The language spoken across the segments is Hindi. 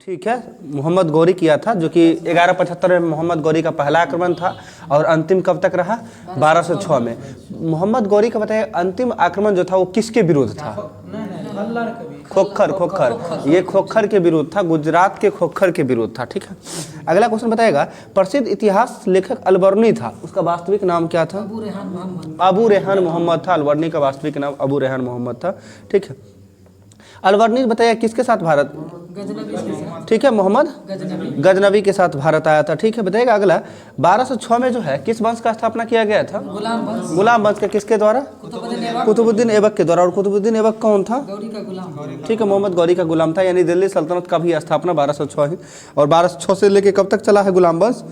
ठीक है, मोहम्मद गौरी किया था, जो कि 1175 में मोहम्मद गौरी का पहला आक्रमण था और अंतिम कब तक रहा? 1206 में। मोहम्मद गौरी का बताया अंतिम आक्रमण जो था वो किसके विरुद्ध था? खोखर। ये खोखर के विरुद्ध था, गुजरात के खोखर के विरुद्ध था। ठीक है, अगला क्वेश्चन बताएगा, प्रसिद्ध इतिहास लेखक अलबर्नी था, उसका वास्तविक नाम क्या था? अबू रेहान मोहम्मद था। अलबर्नी का वास्तविक नाम अबू रेहान मोहम्मद था। ठीक है, अलबर्नी बताया किसके साथ भारत? ठीक है, मोहम्मद गजनबी के साथ भारत आया था। ठीक है, बताइएगा अगला, 1206 में जो है किस वंश का स्थापना किया गया था? गुलाम वंश का। किसके द्वारा? कुतुबुद्दीन ऐबक के द्वारा। और कुतुबुद्दीन ऐबक कौन था? ठीक है, मोहम्मद गौरी का गुलाम था, यानी दिल्ली सल्तनत का भी स्थापना 1206 है। और 1206 से लेके कब तक चला है गुलाम वंश?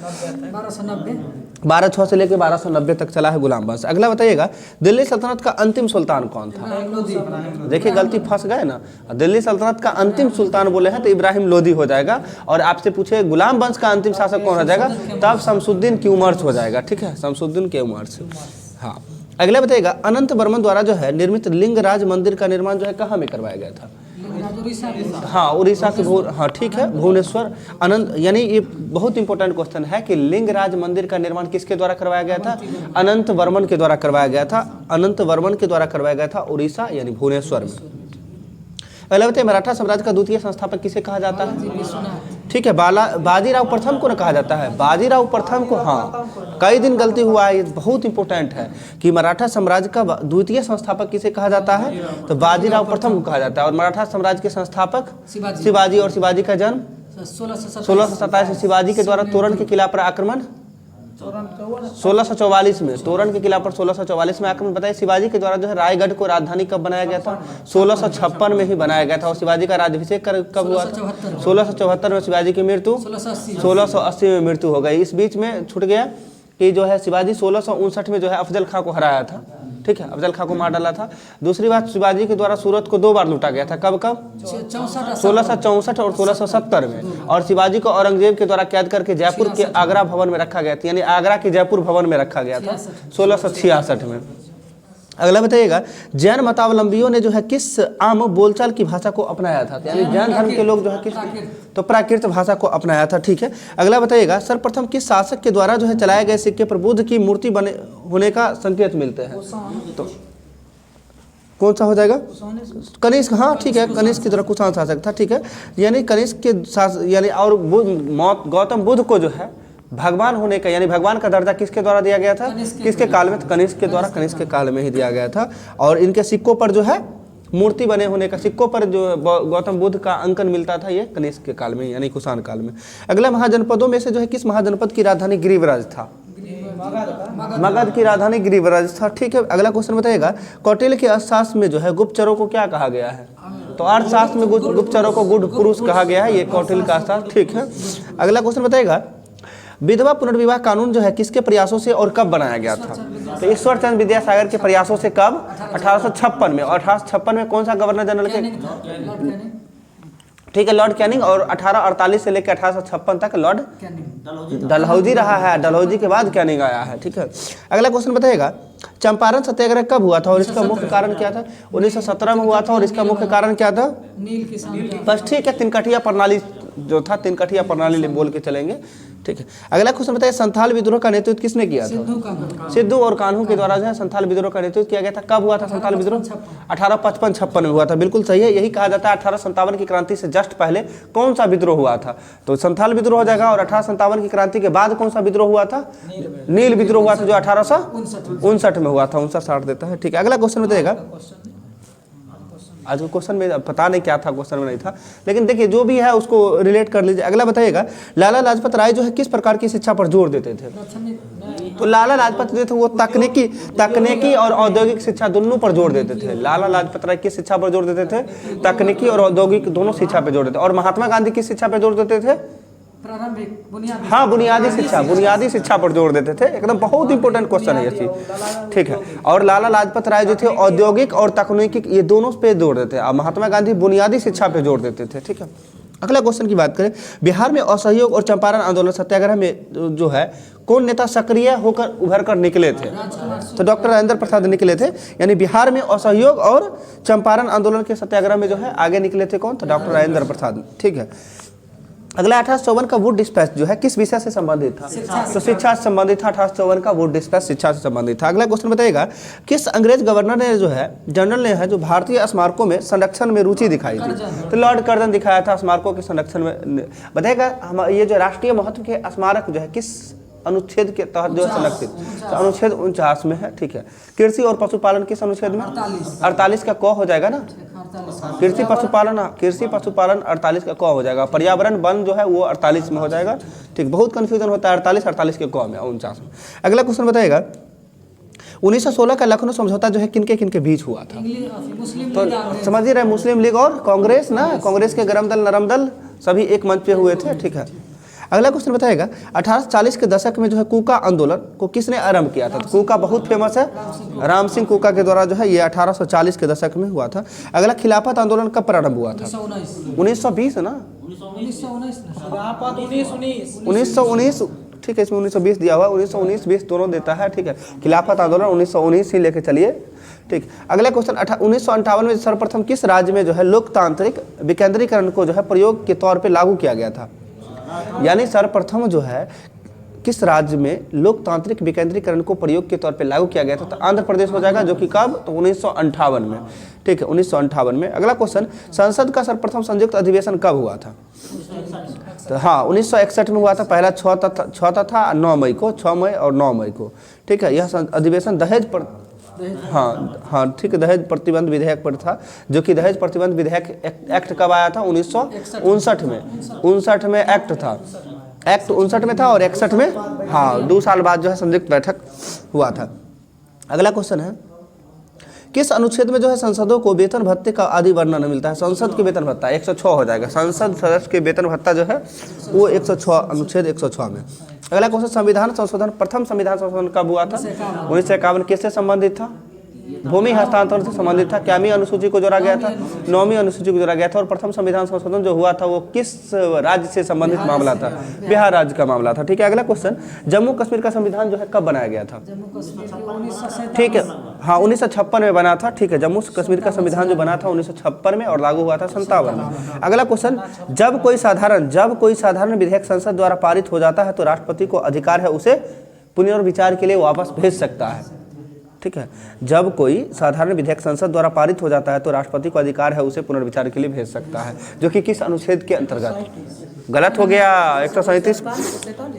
1206 से लेके 1290 तक चला है गुलाम वंश। अगला बताइएगा, दिल्ली सल्तनत का अंतिम सुल्तान कौन था? देखिए गलती फंस गए ना, दिल्ली सल्तनत का अंतिम सुल्तान बोले हैं तो इब्राहिम लोदी हो जाएगा, और आपसे पूछे गुलाम वंश का अंतिम शासक कौन हो जाएगा, तब शमसुद्दीन क्यूमर्स हो जाएगा। ठीक है, शमसुद्दीन क्यूमर्स। हाँ, अगला बताइएगा, अनंत वर्मन द्वारा जो है निर्मित लिंगराज मंदिर का निर्माण जो है कहाँ में करवाया गया था? हाँ, उड़ीसा के हाँ ठीक है, भुवनेश्वर। अनंत, यानी ये बहुत इंपॉर्टेंट क्वेश्चन है कि लिंगराज मंदिर का निर्माण किसके द्वारा करवाया गया था? अनंत वर्मन के द्वारा करवाया गया था। अनंत वर्मन के द्वारा करवाया गया था उड़ीसा यानी भुवनेश्वर में। अगला बताइए, मराठा साम्राज्य का द्वितीय संस्थापक किसे कहा जाता है? ठीक है, बाजीराव प्रथम को ना कहा जाता है, बाजीराव प्रथम को। हाँ, कई दिन गलती हुआ है, ये बहुत इंपॉर्टेंट है कि मराठा साम्राज्य का द्वितीय संस्थापक किसे कहा जाता है? तो बाजीराव प्रथम को कहा जाता है। और मराठा साम्राज्य के संस्थापक शिवाजी। और शिवाजी का जन्म 1627 में शिवाजी के द्वारा तोरण के किला पर आक्रमण 1644 में, तोरण के किला पर 1644 में आक्रमण। बताइए शिवाजी के द्वारा जो है रायगढ़ को राजधानी कब बनाया गया था? 1656 में ही बनाया गया था। और शिवाजी का राज्याभिषेक कब हुआ था? 1674 में। शिवाजी की मृत्यु 1680 में मृत्यु हो गई। इस बीच में छूट गया कि जो है शिवाजी 1659 में जो है अफजल खां को हराया था। ठीक है, अफजल खां को मार डाला था। दूसरी बात, शिवाजी के द्वारा सूरत को 2 बार लूटा गया था। कब कब? 1664 और 1670 में। और शिवाजी को औरंगजेब के द्वारा कैद करके जयपुर के आगरा भवन में रखा गया था, यानी आगरा के जयपुर भवन में रखा गया था 1666 में। अगला बताइएगा, जैन मतावलंबियों ने जो है किस आम बोलचाल की भाषा को अपनाया था? यानी जैन धर्म के लोग जो है किस, तो प्राकृत भाषा को अपनाया था। ठीक है, अगला बताइएगा, सर्वप्रथम किस शासक के द्वारा जो है चलाए गए सिक्के पर बुद्ध की मूर्ति बने होने का संकेत मिलते हैं? तो कौन सा हो जाएगा? कनिष्क। हाँ ठीक है, कनिष्क की तरह कुषाण शासक था। ठीक है, यानी कनिष्क के यानी, और गौतम बुद्ध को जो है भगवान होने का, यानी भगवान का दर्जा किसके द्वारा दिया गया था? किसके काल में? कनिष्क के द्वारा, कनिष्क के काल में ही दिया गया था। और इनके सिक्कों पर जो है मूर्ति बने होने का, सिक्कों पर जो गौतम बुद्ध का अंकन मिलता था, ये कनिष्क के काल में यानी कुषाण काल में। अगला, महाजनपदों में से जो है किस महाजनपद की राजधानी गिरिवराज था? मगध की राजधानी गिरिवराज था। ठीक है, अगला क्वेश्चन बताइएगा, कौटिल्य के अर्थशास्त्र में जो है गुप्तचरों को क्या कहा गया है? तो अर्थशास्त्र में गुप्तचरों को गुड पुरुष कहा गया है, ये कौटिल्य का अर्थशास्त्र। ठीक है, अगला क्वेश्चन बताइएगा, विधवा पुनर्विवाह कानून जो है किसके प्रयासों से और कब बनाया गया था? तो ईश्वरचंद्र विद्यासागर के प्रयासों से। कब? 1856 में। और 1856 में कौन सा गवर्नर जनरल के? ठीक है, लॉर्ड कैनिंग। और 1848 से लेकर 1856 तक लॉर्ड डलहौजी रहा है, डलहौजी के बाद कैनिंग आया है। ठीक है, अगला क्वेश्चन बताइएगा, चंपारण सत्याग्रह कब हुआ था और इसका मुख्य कारण क्या था? 1917 में हुआ था। और इसका मुख्य कारण क्या था? बस ठीक है, तिनकठिया प्रणाली जो था, तिनकठिया प्रणाली बोल के चलेंगे। ठीक है, अगला क्वेश्चन बताइए, संथाल विद्रोह का नेतृत्व किसने किया था? सिद्धू और कान्हू के द्वारा जो है संथाल विद्रोह का नेतृत्व किया गया था। कब हुआ था संथाल विद्रोह? 1855-56 में हुआ था। बिल्कुल सही है, यही कहा जाता है 1857 की क्रांति से जस्ट पहले कौन सा विद्रोह हुआ था? तो संथाल विद्रोह हो जाएगा। और 1857 की क्रांति के बाद कौन सा विद्रोह हुआ था? नील विद्रोह हुआ था, जो 1859 में हुआ था। 59 देता है। ठीक है, अगला क्वेश्चन बताइएगा, आज क्वेश्चन में पता नहीं क्या था, क्वेश्चन में नहीं था, लेकिन देखिए जो भी है उसको रिलेट कर लीजिए। अगला बताइएगा, लाला लाजपत राय जो है किस प्रकार की शिक्षा पर जोर देते थे? तो लाला लाजपत जो थे वो तकनीकी और औद्योगिक शिक्षा दोनों पर जोर देते थे। लाला लाजपत राय किस शिक्षा पर जोर देते थे? तकनीकी और औद्योगिक दोनों शिक्षा पर जोर देते थे। और महात्मा गांधी किस शिक्षा पर जोर देते थे? हाँ, बुनियादी शिक्षा पर जोर देते थे। एकदम बहुत इंपॉर्टेंट क्वेश्चन है ये चीज। ठीक है, और लाला लाजपत राय जो थे औद्योगिक और तकनीकी ये दोनों पे जोर देते थे। और महात्मा गांधी बुनियादी शिक्षा पे जोर देते थे। ठीक है, अगला क्वेश्चन की बात करें, बिहार में असहयोग और चंपारण आंदोलन सत्याग्रह में जो है कौन नेता सक्रिय होकर उभर कर निकले थे? तो डॉक्टर राजेंद्र प्रसाद निकले थे। यानी बिहार में असहयोग और चंपारण आंदोलन के सत्याग्रह में जो है आगे निकले थे कौन? तो डॉक्टर राजेंद्र प्रसाद। ठीक है, अगला 1854 का वुड डिस्पैच जो है किस विषय से संबंधित था? तो शिक्षा से संबंधित था। 1854 का वुड डिस्पैच शिक्षा से संबंधित था। अगला क्वेश्चन बताइएगा, किस अंग्रेज गवर्नर ने जो है जनरल ने है जो भारतीय स्मारकों में संरक्षण में रुचि दिखाई थी? तो लॉर्ड कर्जन दिखाया था स्मारकों के संरक्षण में। बताइएगा हम ये जो राष्ट्रीय महत्व के स्मारक जो है किस अनुच्छेद के तहत जो है संरक्षित? तो अनुच्छेद 49 में है। ठीक है। कृषि और पशुपालन किस अनुच्छेद में? 48 का क हो जाएगा ना। कृषि पशुपालन 48 का क हो जाएगा। पर्यावरण वन जो है वो 48 में हो जाएगा। ठीक, बहुत कंफ्यूजन होता है 48 के क में 49 में। अगला क्वेश्चन बताइएगा, 1916 का लखनऊ समझौता जो है किनके किनके बीच हुआ था? तो समझ ही रहे, मुस्लिम लीग और कांग्रेस ना। कांग्रेस के गरम दल नरम दल सभी एक मंच पे हुए थे। ठीक है। अगला क्वेश्चन बताएगा, 1840 के दशक में जो है कूका आंदोलन को किसने आरंभ किया था? तो कूका बहुत फेमस है, राम सिंह कूका के द्वारा जो है ये 1840 के दशक में हुआ था। अगला खिलाफत आंदोलन कब प्रारंभ हुआ था? 1920 ना, 1919। ठीक है, इसमें 1920 दिया हुआ, 1919-20 दोनों देता है। ठीक है, खिलाफत आंदोलन 1919 ही लेके चलिए। ठीक। अगला क्वेश्चन, 1958 में सर्वप्रथम किस राज्य में जो है लोकतांत्रिक विकेंद्रीकरण को जो है प्रयोग के तौर पर लागू किया गया था? यानी सर्वप्रथम जो है किस राज्य में लोकतांत्रिक विकेंद्रीकरण को प्रयोग के तौर पे लागू किया गया था? तो आंध्र प्रदेश हो जाएगा, जो कि कब? तो 1958 में। ठीक है, 1958 में। अगला क्वेश्चन, संसद का सर्वप्रथम संयुक्त अधिवेशन कब हुआ था? तो हाँ, 1961 में हुआ था। पहला 6 था 9 मई को, 6 मई और 9 मई को। ठीक है, यह अधिवेशन दहेज पर हाँ ठीक है, दहेज प्रतिबंध विधेयक पर था, जो कि दहेज प्रतिबंध विधेयक एक्ट कब आया था? 1959 में। 59 में एक्ट था, एक्ट 59 में था और 61 में हाँ 2 साल बाद जो है संयुक्त बैठक हुआ था। अगला क्वेश्चन है, किस अनुच्छेद में जो है संसदों को वेतन भत्ते का आदि वर्णन मिलता है? संसद के वेतन भत्ता 106 हो जाएगा। संसद सदस्य के वेतन भत्ता जो है वो 106, अनुच्छेद 106 में। अगला क्वेश्चन, संविधान संशोधन, प्रथम संविधान संशोधन कब हुआ था? 1951। किससे संबंधित था? भूमि हस्तांतरण से संबंधित था। क्यामी अनुसूची को जोड़ा गया था? 9वीं अनुसूची को जोड़ा गया था। और प्रथम संविधान संशोधन जो हुआ था वो किस राज्य से संबंधित मामला था? बिहार राज्य का मामला था। ठीक है। अगला क्वेश्चन, जम्मू कश्मीर का संविधान जो है कब बनाया गया था? ठीक है, हाँ 1956 में बना था। ठीक है, जम्मू कश्मीर का संविधान जो बना था 1956 में और लागू हुआ था 57 में। अगला क्वेश्चन, जब कोई साधारण विधेयक संसद द्वारा पारित हो जाता है तो राष्ट्रपति को अधिकार है उसे पुनर्विचार के लिए वापस भेज सकता है। ठीक है, जब कोई साधारण विधेयक संसद द्वारा पारित हो जाता है तो राष्ट्रपति को अधिकार है उसे पुनर्विचार के लिए भेज सकता है, जो कि किस अनुच्छेद के अंतर्गत? गलत हो गया, 137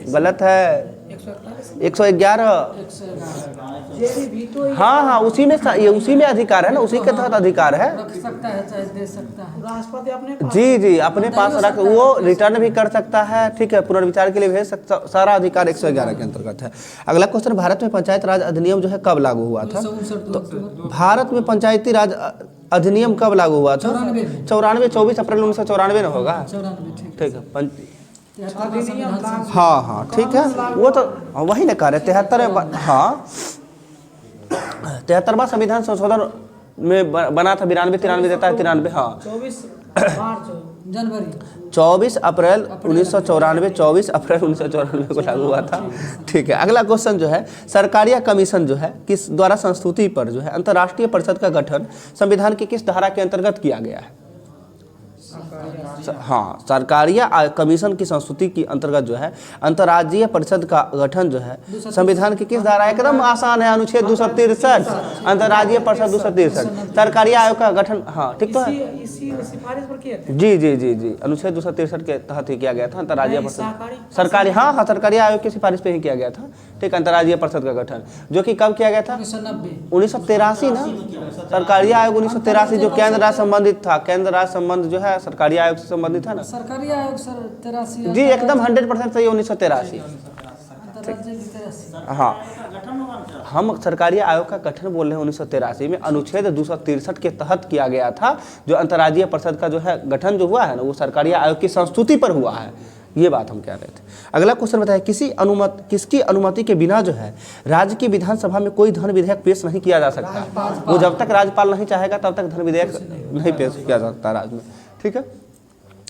गलत है, 111। हाँ हाँ, उसी में अधिकार है ना, उसी के तहत अधिकार है। रख सकता है, चाहे दे सकता है। राष्ट्रपति अपने जी अपने पास रख, वो रिटर्न भी कर सकता है। ठीक है, पुनर्विचार के लिए भेज सकता, सारा अधिकार 111 के अंतर्गत है। अगला क्वेश्चन, भारत में पंचायत राज अधिनियम जो है कब लागू हुआ था? तो भारत में पंचायती राज अधिनियम कब लागू हुआ था? 94, 24 अप्रैल 1994 में होगा। ठीक है, हाँ ठीक है, वो तो वही ना कह रहे 73। हाँ 73वां संविधान संशोधन में बना था। 92, 93 देता है 93। हाँ 24 अप्रैल 1994, 24 अप्रैल 1994 को लागू हुआ था। ठीक है। अगला क्वेश्चन जो है, सरकारिया कमीशन जो है किस द्वारा संस्तुति पर जो है अंतर्राष्ट्रीय परिषद का गठन संविधान की किस धारा के अंतर्गत किया गया है? हाँ, सरकारिया कमीशन की संस्तुति के अंतर्गत जो है अंतर्राज्यीय परिषद का गठन जो है संविधान की किस धारा? एकदम आसान है, अनुच्छेद 263, अंतर्राज्यीय परिषद 263, सरकारी आयोग का गठन। हाँ ठीक तो है, सिफारिश पर किया था। जी अनुच्छेद 263 के तहत ही किया गया था अंतर्राज्यीय परिषद, सरकारी हाँ सरकारी आयोग की सिफारिश पे ही किया गया था। ठीक, अंतर्राज्यीय परिषद का गठन जो कि कब किया गया था? 1983 ना, सरकारी आयोग 1983 जो केंद्र राज्य संबंधित था। केंद्र राज्य संबंध जो है सरकारी आयोग से संबंधित है ना। सरकारी आयोग सर 83 जी एकदम 100% सही, 1983। हाँ, हम सरकारी आयोग का गठन बोल रहे हैं 1983 में, अनुच्छेद 263 के तहत किया गया था। जो अंतर्राज्यीय परिषद का जो है गठन जो हुआ है ना, वो सरकारी आयोग की संस्तुति पर हुआ है। ये बात हम कह रहे थे। अगला क्वेश्चन बताइए, किसकी अनुमति के बिना जो है राज्य की विधानसभा में कोई धन विधेयक पेश नहीं किया जा सकता? वो जब तक राज्यपाल नहीं चाहेगा तब तक धन विधेयक नहीं पेश किया जा सकता राज्य में। ठीक है।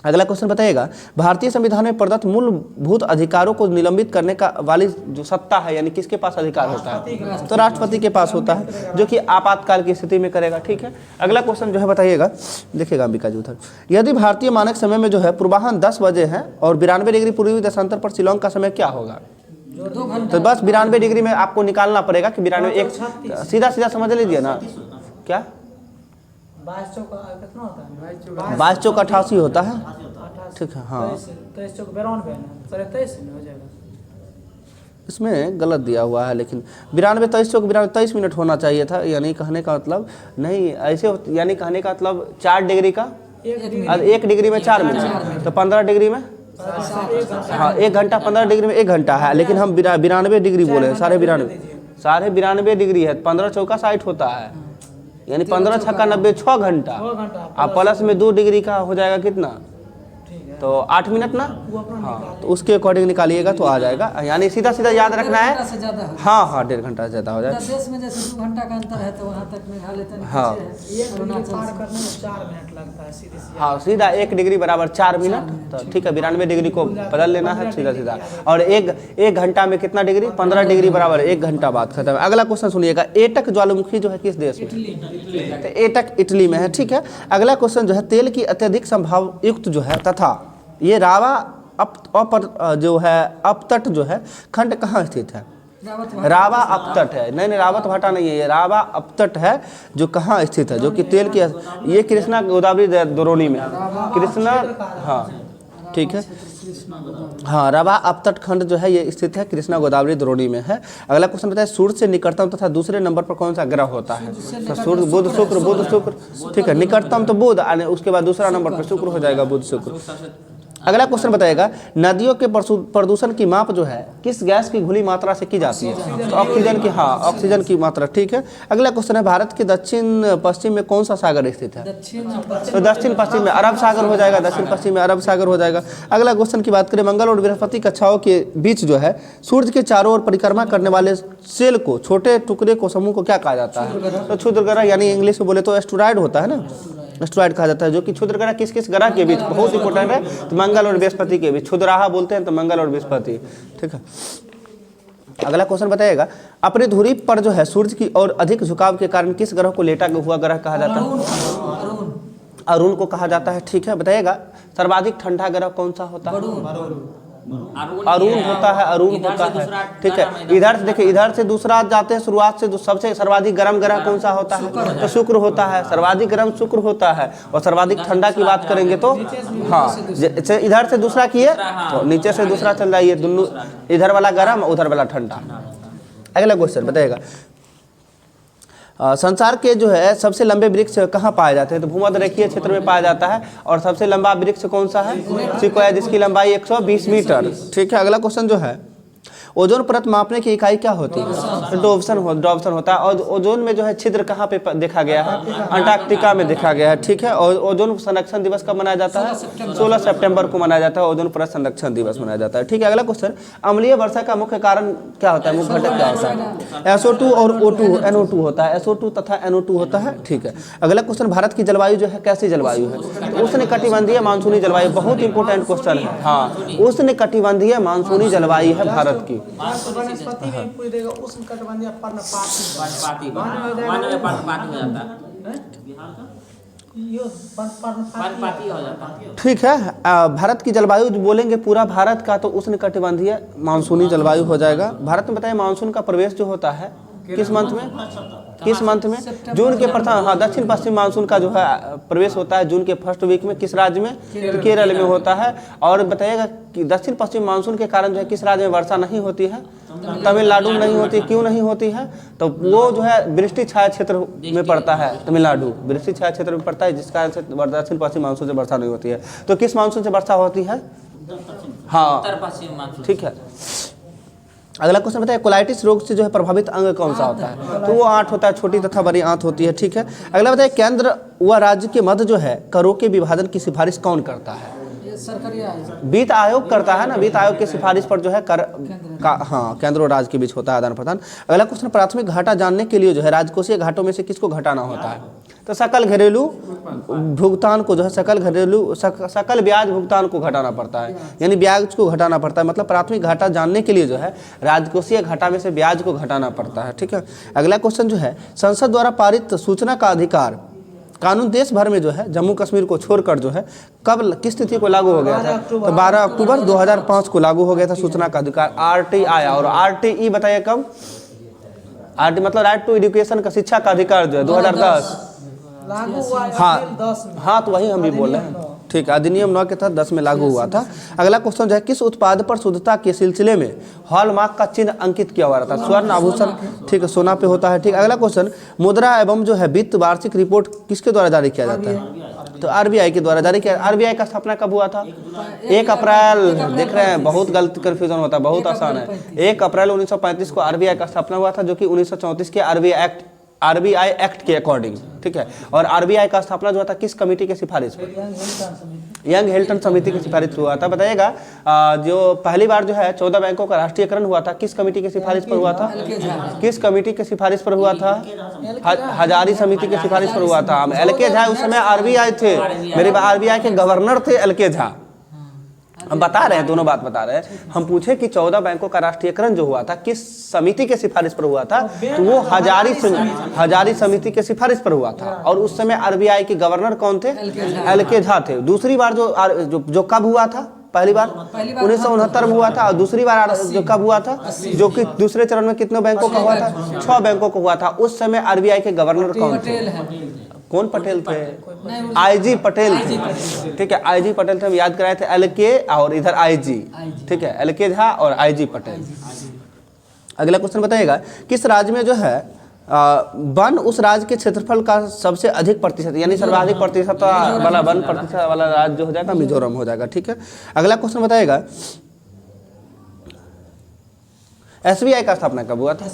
अगला क्वेश्चन बताइएगा, भारतीय संविधान में प्रदत्त मूलभूत अधिकारों को निलंबित करने का वाली जो सत्ता है यानी किसके पास अधिकार होता है? तो राष्ट्रपति के पास होता है, जो कि आपातकाल की स्थिति में करेगा। ठीक है, अगला क्वेश्चन जो है बताइएगा, देखिएगा अंबिका जी उधर, यदि भारतीय मानक समय में जो है पूर्वाह्न 10 बजे है और 92 डिग्री पूर्वी देशांतर पर शिलोंग का समय क्या होगा? तो बस 92 डिग्री में आपको निकालना पड़ेगा कि 92 एक सीधा सीधा समझ लीजिए ना, क्या 22 चौक कितना होता है? 22 चौक 88 होता है। ठीक है, हाँ 23 चौक 92 है ना, 23 में हो जाएगा। इसमें गलत दिया हुआ है, लेकिन 92 23 चौक 92 23 मिनट होना चाहिए था, यानी कहने का मतलब नहीं ऐसे, यानी कहने का मतलब 4 डिग्री का 1 डिग्री में 4 मिनट, तो 15 डिग्री में हाँ 1 घंटा, 15 डिग्री में 1 घंटा है, लेकिन हम 92 डिग्री बोले, 92.5 डिग्री है, 15 चौका 60 होता है, यानी 15 छक्का 90 6 घंटा, अब प्लस में 2 डिग्री का हो जाएगा कितना, तो 8 मिनट ना, हाँ तो उसके अकॉर्डिंग निकालिएगा तो आ जाएगा, यानी सीधा सीधा याद रखना है। हाँ हाँ 1.5 घंटा से ज़्यादा हो जाएगा। देश में जैसे 2 घंटा का अंतर है तो वहाँ तक मेघालय तक हाँ पार करने में 4 मिनट लगता है सीधे सीधे। हाँ सीधा 1 डिग्री बराबर 4 मिनट, तो ठीक है 92 डिग्री को बदल लेना है सीधा सीधा, और एक घंटा में कितना डिग्री, 15 डिग्री बराबर 1 घंटा बाद खत्म। अगला क्वेश्चन सुनिएगा, एटक ज्वालामुखी जो है किस देश में? तो एटक इटली में है। ठीक है, अगला क्वेश्चन जो है, तेल की अत्यधिक संभाव युक्त जो है तथा ये रावा जो है अपतट जो है खंड कहाँ स्थित है? रावा अपतट है, नहीं रावत भाटा नहीं है, ये रावा अपतट है जो कहाँ स्थित है, जो कि तेल की, ये कृष्णा गोदावरी द्रोणी में, कृष्णा, हाँ ठीक है, हाँ रावा अपतट खंड जो है ये स्थित है कृष्णा गोदावरी द्रोणी में है। अगला क्वेश्चन बताया, सूर्य से निकटतम तथा दूसरे नंबर पर कौन सा ग्रह होता है? तो सूर्य बुध शुक्र, ठीक है, निकटतम तो बुध, उसके बाद दूसरा नंबर पर शुक्र हो जाएगा, बुध शुक्र। अगला क्वेश्चन बताएगा, नदियों के प्रदूषण की माप जो है किस गैस की घुली मात्रा से की जाती है? तो ऑक्सीजन की, हाँ ऑक्सीजन की मात्रा। ठीक है, अगला क्वेश्चन है, भारत के दक्षिण पश्चिम में कौन सा सागर स्थित है? तो दक्षिण पश्चिम में अरब सागर हो जाएगा, दक्षिण पश्चिम में अरब सागर हो जाएगा। अगला क्वेश्चन की बात करें, मंगल और बृहस्पति कक्षाओं के बीच जो है सूर्य के चारों ओर परिक्रमा करने वाले सेल को, छोटे टुकड़े को, समूह को क्या कहा जाता है? तो क्षुद्र ग्रह, यानी इंग्लिश में बोले तो एस्टेरॉयड होता है ना, एस्टेरॉयड कहा जाता है, जो कि क्षुद्र ग्रह किस किस ग्रह के बीच बहुत इंपॉर्टेंट है, तो मंगल और बृहस्पति के बीच, क्षुद्राहा बोलते हैं तो मंगल और बृहस्पति। ठीक है, अगला क्वेश्चन बताइएगा, अपनी धुरी पर जो है सूर्य की ओर अधिक झुकाव के कारण किस ग्रह को लेटा हुआ ग्रह कहा जाता है? अरुण को कहा जाता है। ठीक है, बताइएगा सर्वाधिक ठंडा ग्रह कौन सा होता है? अरुण होता है, अरुण होता है। ठीक है, इधर से देखिए, इधर से दूसरा जाते हैं, शुरुआत से सबसे सर्वाधिक गर्म ग्रह कौन सा होता है? तो शुक्र होता है, सर्वाधिक गर्म शुक्र होता है। और सर्वाधिक ठंडा की बात करेंगे तो हाँ, इधर से दूसरा किए तो नीचे से दूसरा चल जाइए, दोनों इधर वाला गर्म उधर वाला ठंडा। अगला क्वेश्चन बताइएगा, संसार के जो है सबसे लंबे वृक्ष कहाँ पाए जाते हैं? तो भूमध्य रेखीय क्षेत्र में पाया जाता है। और सबसे लंबा वृक्ष कौन सा है? सिक्वाया, जिसकी लंबाई 120 मीटर। ठीक है, अगला क्वेश्चन जो है, ओजोन परत मापने की इकाई क्या होती है? डॉप्सन होता है। और ओजोन में जो है छिद्र कहाँ पे देखा गया है? अंटार्कटिका में देखा गया है। ठीक है, और ओजोन संरक्षण दिवस कब मनाया जाता है? 16 सितंबर को मनाया जाता है, ओजोन परत संरक्षण दिवस मनाया जाता है। ठीक है, अगला क्वेश्चन, अम्लीय वर्षा का मुख्य कारण क्या होता है? मुख्य घटक क्या होता है? SO2 और O2, NO2 होता है, SO2 तथा NO2 होता है। ठीक है, अगला क्वेश्चन, भारत की जलवायु जो है कैसी जलवायु है? तो उष्णकटिबंधीय मानसूनी जलवायु, बहुत इंपॉर्टेंट क्वेश्चन है। हाँ, उष्णकटिबंधीय मानसूनी जलवायु है भारत की। वनस्पति में पूछ देगा, उष्णकटिबंधीय पर्णपाती हो जाता है। ठीक है, भारत की जलवायु बोलेंगे पूरा भारत का तो उष्णकटिबंधीय मानसूनी जलवायु हो जाएगा। भारत में बताइए मानसून का प्रवेश जो होता है किस मंथ में? किस मंथ में? जून के प्रथम, हाँ दक्षिण पश्चिम मानसून का जो है प्रवेश होता है जून के फर्स्ट वीक में। किस राज्य में? तो केरल में होता है। और बताइएगा कि दक्षिण पश्चिम मानसून के कारण जो है किस राज्य में वर्षा नहीं होती है? तमिलनाडु में नहीं होती। क्यों नहीं होती है? तो वो जो है वृष्टि छाया क्षेत्र में पड़ता है, तमिलनाडु वृष्टि छाया क्षेत्र में पड़ता है, जिस कारण से दक्षिण पश्चिम मानसून से वर्षा नहीं होती है। तो किस मानसून से वर्षा होती है? हाँ, ठीक है। अगला क्वेश्चन बताइए, कोलाइटिस रोग से जो है प्रभावित अंग कौन सा होता है? तो वो आंत होता है, छोटी तथा बड़ी आंत होती है। ठीक है, अगला बताइए, केंद्र व राज्य के मध्य जो है करों के विभाजन की सिफारिश कौन करता है? वित्त आयोग करता है ना, वित्त आयोग की सिफारिश पर जो है कर का, हाँ केंद्र और राज्य के बीच होता है आदान प्रदान। अगला क्वेश्चन, प्राथमिक घाटा जानने के लिए जो है राजकोषीय घाटों में से किसको घटाना होता है? तो सकल घरेलू भुगतान को जो है सकल ब्याज भुगतान को घटाना पड़ता है, यानी ब्याज को घटाना पड़ता है। मतलब प्राथमिक घाटा जानने के लिए जो है राजकोषीय घाटा में से ब्याज को घटाना पड़ता है। ठीक है, अगला क्वेश्चन जो है, संसद द्वारा पारित सूचना का अधिकार कानून देश भर में जो है जम्मू कश्मीर को छोड़कर जो है कब किस तिथि को लागू हो गया था? तो 12 अक्टूबर 2005 को लागू हो गया था सूचना का अधिकार, RTI। और RTE बताइए कब? RT मतलब राइट टू एजुकेशन का, शिक्षा का अधिकार जो है 2010 लागू हुआ है हाँ अप्रैल 10 में। हाँ, तो वही हम भी बोल रहे हैं। ठीक है, अधिनियम 9 के तहत 10 में लागू हुआ था। अगला क्वेश्चन जो है, किस उत्पाद पर शुद्धता के सिलसिले में हॉलमार्क का चिन्ह अंकित किया हुआ था? स्वर्ण आभूषण, ठीक है, सोना पे होता है। ठीक, अगला क्वेश्चन, मुद्रा एवं जो है वित्त वार्षिक रिपोर्ट किसके द्वारा जारी किया जाता है? तो RBI के द्वारा जारी किया। RBI का स्थापना कब हुआ था? 1 अप्रैल। देख रहे हैं, बहुत गलत कन्फ्यूजन होता है, बहुत आसान है। 1 अप्रैल 1935 को RBI का स्थापना हुआ था, जो कि 1934 के RBI एक्ट के अकॉर्डिंग। ठीक है, और RBI का स्थापना जो हुआ था किस कमेटी के सिफारिश पर? यंग हिल्टन समिति की सिफारिश हुआ था। बताइएगा, जो पहली बार जो है 14 बैंकों का राष्ट्रीयकरण हुआ था किस कमेटी की सिफारिश पर हुआ था? किस कमेटी की सिफारिश पर हुआ था? हजारी समिति की सिफारिश पर हुआ था। LK झा उस समय RBI थे, मेरे RBI के गवर्नर थे LK झा। हम बता रहे हैं, दोनों बात बता रहे हैं। हम पूछे कि 14 बैंकों का राष्ट्रीयकरण जो हुआ था किस समिति के सिफारिश पर हुआ था? तो वो हजारी समिति के सिफारिश पर हुआ था। और उस समय RBI के गवर्नर कौन थे? LK झा थे। दूसरी बार जो कब हुआ था? पहली बार 1969 में हुआ था। और दूसरी बार जो कब हुआ था, जो कि दूसरे चरण में कितने बैंकों का हुआ था? 6 बैंकों का हुआ था। उस समय RBI के गवर्नर कौन थे? कौन पटेल थे? IG पटेल थे। ठीक है, IG पटेल थे, हम याद कराए थे। LK और इधर IG। ठीक है, LK झा और IG पटेल। अगला क्वेश्चन बताइएगा, किस राज्य में जो है वन उस राज्य के क्षेत्रफल का सबसे अधिक प्रतिशत, यानी सर्वाधिक प्रतिशत वाला वन प्रतिशत वाला राज्य जो हो जाएगा मिजोरम हो जाएगा। ठीक है, अगला क्वेश्चन बताइएगा, SBI का स्थापना कब हुआ था?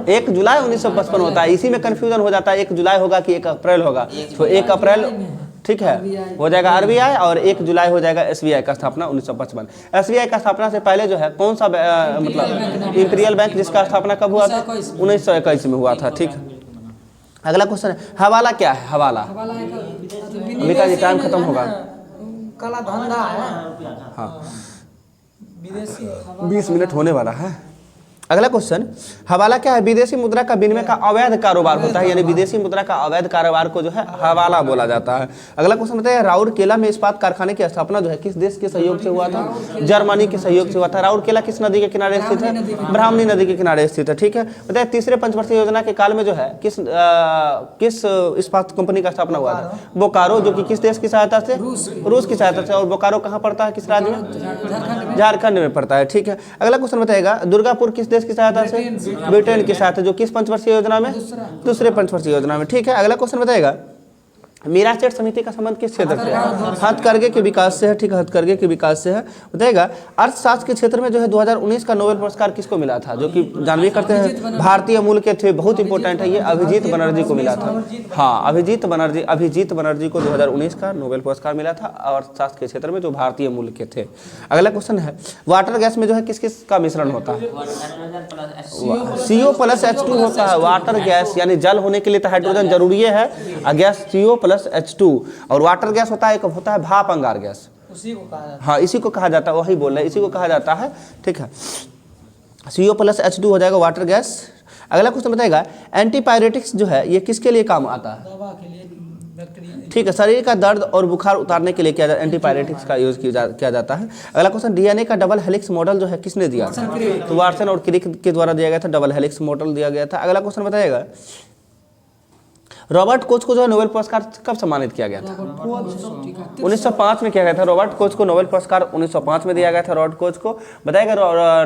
1 जुलाई 1955 होता है। इसी में कंफ्यूजन हो जाता है, 1 जुलाई होगा कि 1 अप्रैल होगा। तो 1 अप्रैल ठीक है हो जाएगा RBI, और 1 जुलाई हो जाएगा SBI का स्थापना 1955। SBI का स्थापना से पहले जो है कौन सा मतलब इंपीरियल बैंक, जिसका स्थापना कब हुआ था? 1921 में हुआ था। ठीक, अगला क्वेश्चन है, हवाला क्या है? हवाला अमिका जी, टाइम खत्म होगा। काला धंधा है। हाँ, विदेशी 20 मिनट होने वाला है। अगला क्वेश्चन, हवाला क्या है? विदेशी मुद्रा का विनिमय का अवैध कारोबार होता है, यानी विदेशी मुद्रा का अवैध कारोबार को जो है हवाला बोला जाता है। अगला क्वेश्चन बताइए, राउरकेला में इस्पात कारखाने की स्थापना जो है किस देश के सहयोग से हुआ था? जर्मनी के सहयोग से हुआ था। राउरकेला किस नदी के किनारे स्थित है? ब्राह्मणी नदी के किनारे स्थित है। ठीक है, बताइए तीसरे पंचवर्षीय योजना के काल में जो है किस इस्पात कंपनी का स्थापना हुआ था? बोकारो, जो कि किस देश की सहायता से? रूस की सहायता से। और बोकारो कहाँ पड़ता है, किस राज्य में? झारखंड में पड़ता है। ठीक है, अगला क्वेश्चन बताइएगा, दुर्गापुर किस देश की सहायता से? ब्रिटेन की सहायता, जो किस पंचवर्षीय योजना में? दूसरे पंचवर्षीय योजना में। ठीक है, अगला क्वेश्चन बताइएगा, मीरा सेठ समिति का संबंध किस क्षेत्र से है? हथकरघे के विकास से है। ठीक है, हथकरघे के विकास से है। बताइएगा, अर्थशास्त्र के क्षेत्र में जो है 2019 का नोबेल पुरस्कार किसको मिला था? जो कि जानवी करते हैं, भारतीय मूल के थे, बहुत इंपॉर्टेंट है ये, अभिजीत बनर्जी को मिला था। हाँ, अभिजीत बनर्जी को 2019 का नोबेल पुरस्कार मिला था अर्थशास्त्र के क्षेत्र में, जो भारतीय मूल के थे। अगला क्वेश्चन है, वाटर गैस में जो है किस किस का मिश्रण होता है? CO+H2 होता है। वाटर गैस यानी जल होने के लिए तो हाइड्रोजन जरूरी है, और गैस CO+H2। और वाटर गैस होता है, एक होता है भाप अंगार गैस, उसी को कहा जाता है। हाँ इसी को कहा जाता है, वही बोल रहे हैं, इसी को कहा जाता है। ठीक है, CO+H2 हो जाएगा वाटर गैस। अगला क्वेश्चन बताएगा, एंटीपायरेटिक्स जो है ये किसके लिए काम आता है? दवा के लिए, बैक्टीरिया। ठीक है, शरीर का दर्द और बुखार उतारने के लिए किया जाता है, एंटीपायरेटिक्स का यूज किया जाता है। अगला क्वेश्चन, DNA का डबल हेलिक्स मॉडल जो है किसने दिया था? तो वाटसन और क्रिक के द्वारा दिया गया था, डबल हेलिक्स मॉडल दिया गया था। अगला क्वेश्चन बताइएगा, रॉबर्ट कोच को जो है नोबेल पुरस्कार कब सम्मानित किया गया था? 1905 में किया गया था। रॉबर्ट कोच को नोबेल पुरस्कार 1905 में दिया गया था। रॉबर्ट कोच को बताएगा,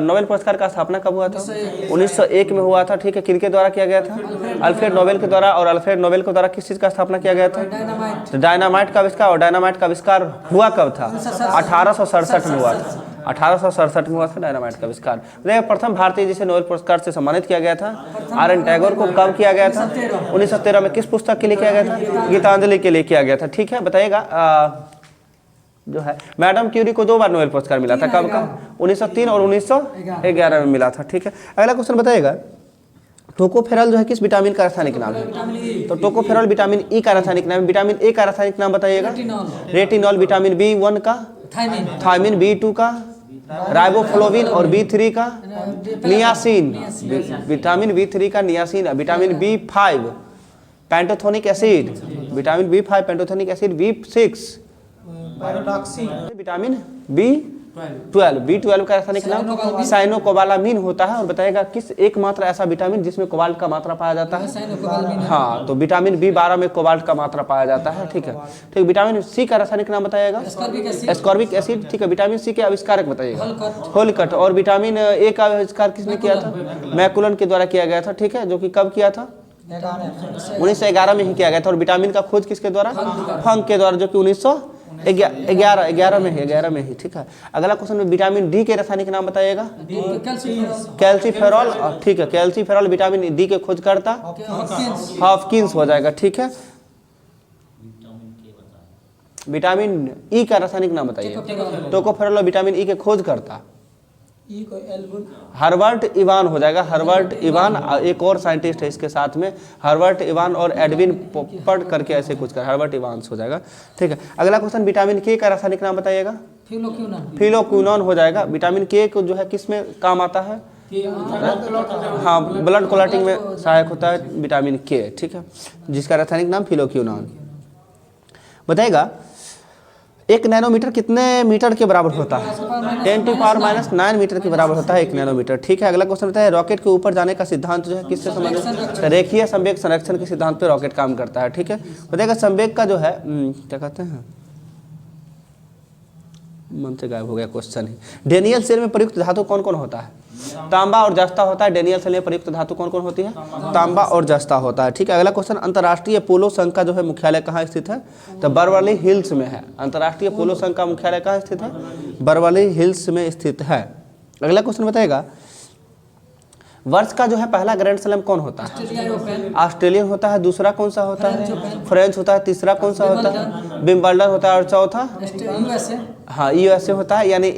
नोबेल पुरस्कार का स्थापना कब हुआ था? 1901 में हुआ था। ठीक है, किनके द्वारा किया गया था? अल्फ्रेड नोबेल के द्वारा। और अल्फ्रेड नोबेल के द्वारा किस चीज का स्थापना किया गया था? डायनामाइट का आविष्कार। और डायनामाइट का आविष्कार हुआ कब था? 1867 में हुआ था। 1867 में हुआ था डायनामाइट का आविष्कार। प्रथम भारतीय जिसे नोबेल पुरस्कार से सम्मानित किया गया था, RN टैगोर को कब किया गया था? 1913 में। किस पुस्तक के लिए किया गया था? गीतांजलि के लिए किया गया था। ठीक है, बताइएगा, जो है मैडम क्यूरी को 2 बार नोबेल पुरस्कार मिला था, कब कब? 1903 और 1911 में मिला था। ठीक है, अगला क्वेश्चन बताइएगा, टोकोफेरॉल जो है किस विटामिन का रासायनिक नाम है? तो टोकोफेरॉल विटामिन ई का रासायनिक नाम है। विटामिन ए का रासायनिक नाम बताइएगा। रेटिनॉल। विटामिन B1 का? थायमिन। B2 का? राइबोफ्लोविन। और B3 का? नियासिन। विटामिन B3 का niacin. Vitamin B5 pantothenic acid. Vitamin B5 pantothenic acid. B6 vitamin B12 का रासायनिक नाम साइनोकोबालामिन होता है। और बताएगा किस एकमात्र ऐसा विटामिन जिसमें कोबाल्ट का मात्रा पाया जाता है? हाँ, तो विटामिन B12 में कोबाल्ट का मात्रा पाया जाता है। ठीक है, ठीक। विटामिन C का रासायनिक नाम बताइएगा। Ascorbic acid. ठीक है। विटामिन C के आविष्कारक बताइएगा। होलकट। और विटामिन A का आविष्कार किसने किया था? मैकुलन के द्वारा किया गया था। ठीक है, जो कि कब किया था? 1911 में ही किया गया था। और विटामिन का खोज किसके द्वारा? फंक के द्वारा, जो कि 1911 में ही। ठीक है। अगला क्वेश्चन में विटामिन डी के रासायनिक नाम बताइएगा। कैल्सीफेरॉल। ठीक है, कैल्सीफेरॉल विटामिन डी के खोजकर्ता हॉपकिंस हो जाएगा। ठीक है। विटामिन ई का रासायनिक नाम बताइए। टोकोफेरॉल विटामिन ई के खोजकर्ता हर्बर्ट इवान हो जाएगा। Herbert Ivan. एक और साइंटिस्ट है इसके साथ में, हर्बर्ट इवान और एडविन पोपट करके ऐसे कुछ कर, हर्बर्ट इवान्स हो जाएगा। ठीक है। अगला क्वेश्चन विटामिन के का रासायनिक नाम बताइएगा। फिलोक्विनोन हो जाएगा। विटामिन के को जो है किस में काम आता है? हाँ, ब्लड क्लॉटिंग में सहायक होता है विटामिन के। ठीक है, जिसका रासायनिक नाम फिलोक्विनोन। बताएगा 1 नैनोमीटर कितने मीटर के बराबर होता है? 10⁻⁹ मीटर के बराबर होता है 1 नैनोमीटर। ठीक है। अगला क्वेश्चन बताया रॉकेट के ऊपर जाने का सिद्धांत जो है किससे संबंधित? रेखीय संवेग संरक्षण के सिद्धांत पे रॉकेट काम करता है। ठीक है। बताएगा संवेग का जो है क्या कहते हैं, मन से गायब हो गया क्वेश्चन ही। डेनियल सेल में प्रयुक्त धातु कौन कौन होता है? तांबा और जस्ता होता है। डेनियल सेल में प्रयुक्त धातु कौन कौन होती है? तांबा और जस्ता होता है। ठीक है। अगला क्वेश्चन अंतर्राष्ट्रीय पोलो संघ का जो है मुख्यालय कहाँ स्थित है? तो बरवाली हिल्स में है। अंतर्राष्ट्रीय पोलो संघ का मुख्यालय कहाँ स्थित है? बरवाली हिल्स में स्थित है। अगला क्वेश्चन बताएगा वर्ष का जो है पहला ग्रैंड स्लैम कौन होता है? ऑस्ट्रेलियन होता है। दूसरा कौन सा होता है? फ्रेंच होता है। तीसरा कौन सा होता है? विंबलडन होता है। और चौथा हाँ USA होता है, यानी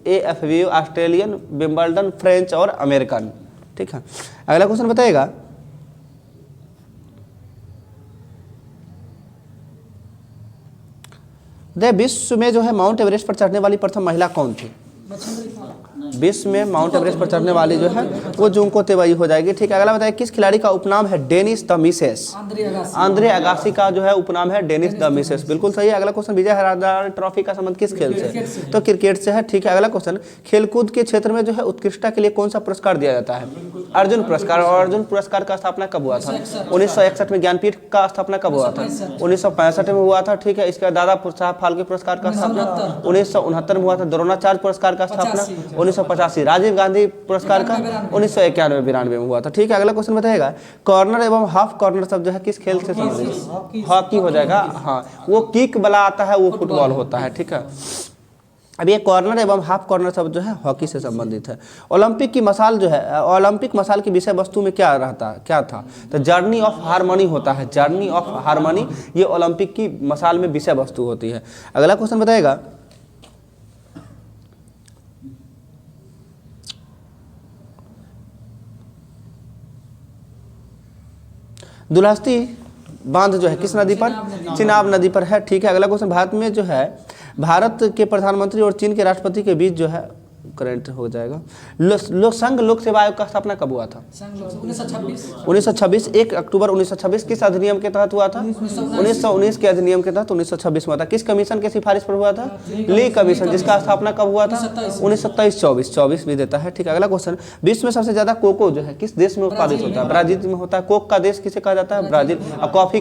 AFVU ऑस्ट्रेलियन, विंबलडन, फ्रेंच और अमेरिकन। ठीक है। अगला क्वेश्चन बताएगा विश्व में जो है माउंट एवरेस्ट पर चढ़ने वाली प्रथम महिला कौन थी? विश्व में माउंट एवरेस्ट पर चढ़ने वाली जो है वो जुंको तेवई हो जाएगी। ठीक है। अगला बताइए किस खिलाड़ी का उपनाम है Dennis the missus? Andre Agassi का जो है उपनाम है डेनिस द मिसेस। बिल्कुल सही है। अगला क्वेश्चन विजय हजारे ट्रॉफी का संबंध किस खेल से? तो क्रिकेट से है। ठीक है। अगला क्वेश्चन खेलकूद के क्षेत्र में जो है उत्कृष्टता के लिए कौन सा पुरस्कार दिया जाता है? अर्जुन पुरस्कार। और अर्जुन पुरस्कार का स्थापना कब हुआ था? 1961 में। ज्ञानपीठ का स्थापना कब हुआ था? 1965 में हुआ था। ठीक है। इसके दादा साहब फाल्के पुरस्कार का स्थापना 1969 में हुआ था। द्रोणाचार्य पुरस्कार का स्थापना 1985। राजीव गांधी पुरस्कार का 1991-92 में हुआ था। ठीक है। अगला क्वेश्चन बताएगा कॉर्नर एवं हाफ कॉर्नर शब्द जो है किस खेल से संबंधित? हॉकी हो जाएगा। हाँ, वो किक वाला आता है, वो फुटबॉल होता है। ठीक है। अब ये कॉर्नर एवं हाफ कॉर्नर शब्द जो है हॉकी से संबंधित है। ओलंपिक की मसाल जो है, ओलंपिक मसाल की विषय वस्तु में क्या रहता, क्या था? तो जर्नी ऑफ हारमोनी होता है। जर्नी ऑफ हारमोनी ये ओलंपिक की मसाल में विषय वस्तु होती है। अगला क्वेश्चन बताएगा दुल्हस्ती बांध जो है किस नदी पर? चिनाब नदी पर है। ठीक है। अगला क्वेश्चन भारत में जो है भारत के प्रधानमंत्री और चीन के राष्ट्रपति के बीच जो है करंट हो जाएगा। संघ लोक सेवा आयोग का स्थापना कब हुआ था? 1926। 1 अक्टूबर 1926 किस अधिनियम के तहत हुआ था? 1919 के अधिनियम के तहत 1926 में हुआ था। किस कमीशन के सिफारिश पर हुआ था? ली कमीशन, जिसका स्थापना कब हुआ था? 1927। 24 भी देता है। ठीक है। अगला क्वेश्चन विश्व में सबसे ज्यादा कोको जो है किस देश में उत्पादित होता है? ब्राजील में होता है। कोक का देश किसे कहा जाता है? ब्राजील। और कॉफी